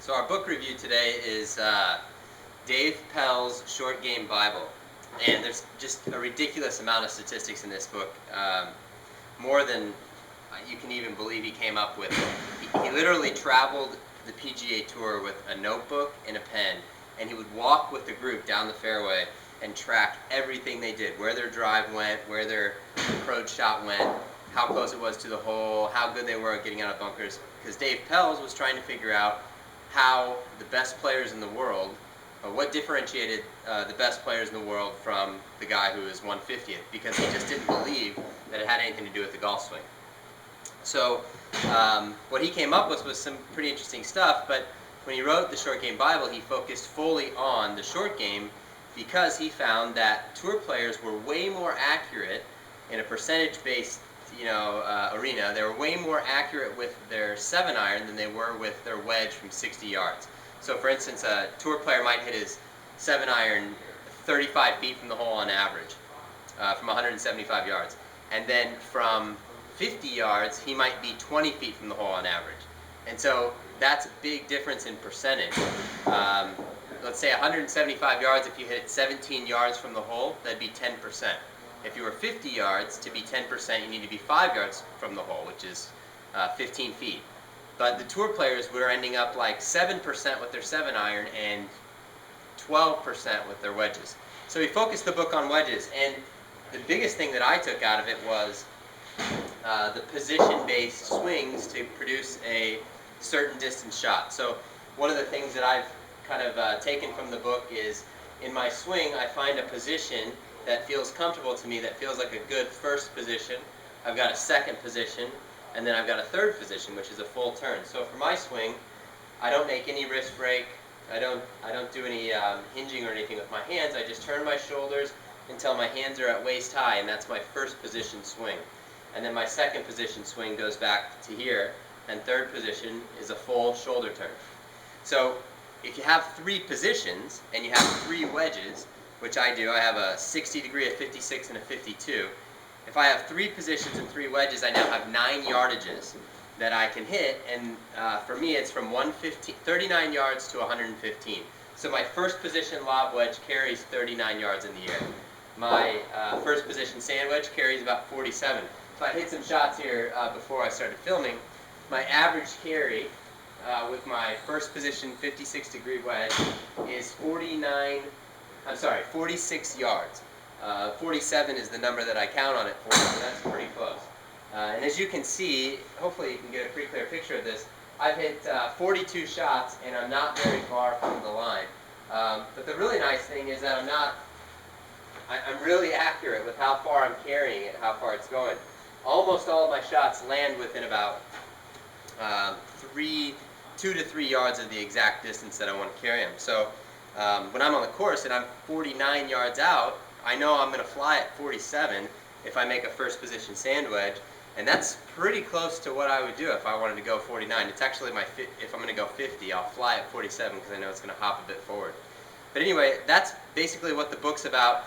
So our book review today is Dave Pelz' Short Game Bible. And there's just a ridiculous amount of statistics in this book, more than you can even believe he came up with. He literally traveled the PGA Tour with a notebook and a pen, and he would walk with the group down the fairway and track everything they did, where their drive went, where their approach shot went, how close it was to the hole, how good they were at getting out of bunkers. Because Dave Pelz was trying to figure out how the best players in the world, what differentiated the best players in the world from the guy who was 150th, because he just didn't believe that it had anything to do with the golf swing. So what he came up with was some pretty interesting stuff, but when he wrote the Short Game Bible, he focused fully on the short game because he found that tour players were way more accurate in a percentage-based arena. They were way more accurate with their 7-iron than they were with their wedge from 60 yards. So for instance, a tour player might hit his 7-iron 35 feet from the hole on average, from 175 yards. And then from 50 yards, he might be 20 feet from the hole on average. And so that's a big difference in percentage. Let's say 175 yards, if you hit 17 yards from the hole, that'd be 10%. If you were 50 yards, to be 10%, you need to be 5 yards from the hole, which is 15 feet. But the tour players were ending up like 7% with their 7-iron and 12% with their wedges. So he focused the book on wedges, and the biggest thing that I took out of it was the position-based swings to produce a certain distance shot. So one of the things that I've kind of taken from the book is, in my swing, I find a position that feels comfortable to me, that feels like a good first position. I've got a second position, and then I've got a third position, which is a full turn. So for my swing, I don't make any wrist break. I don't do any hinging or anything with my hands. I just turn my shoulders until my hands are at waist high, and that's my first position swing. And then my second position swing goes back to here, and third position is a full shoulder turn. So if you have 3 positions and you have 3 wedges, which I do, I have a 60 degree, a 56, and a 52. If I have 3 positions and 3 wedges, I now have 9 yardages that I can hit, and for me it's from 39 yards to 115. So my first position lob wedge carries 39 yards in the air. My first position sand wedge carries about 47. So I hit some shots here before I started filming. My average carry with my first position 56 degree wedge is 46 yards. 47 is the number that I count on it for, so that's pretty close. And as you can see, hopefully you can get a pretty clear picture of this, I've hit 42 shots and I'm not very far from the line. But the really nice thing is that I'm really accurate with how far I'm carrying it, how far it's going. Almost all of my shots land within about 2 to 3 yards of the exact distance that I want to carry them. So when I'm on the course and I'm 49 yards out, I know I'm going to fly at 47 if I make a first position sand wedge, and that's pretty close to what I would do if I wanted to go 49. It's actually if I'm going to go 50, I'll fly at 47 because I know it's going to hop a bit forward. But anyway, that's basically what the book's about,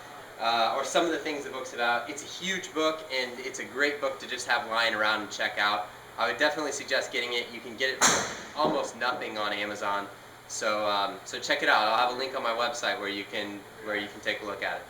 or some of the things the book's about. It's a huge book, and it's a great book to just have lying around and check out. I would definitely suggest getting it. You can get it for almost nothing on Amazon. So check it out. I'll have a link on my website where you can take a look at it.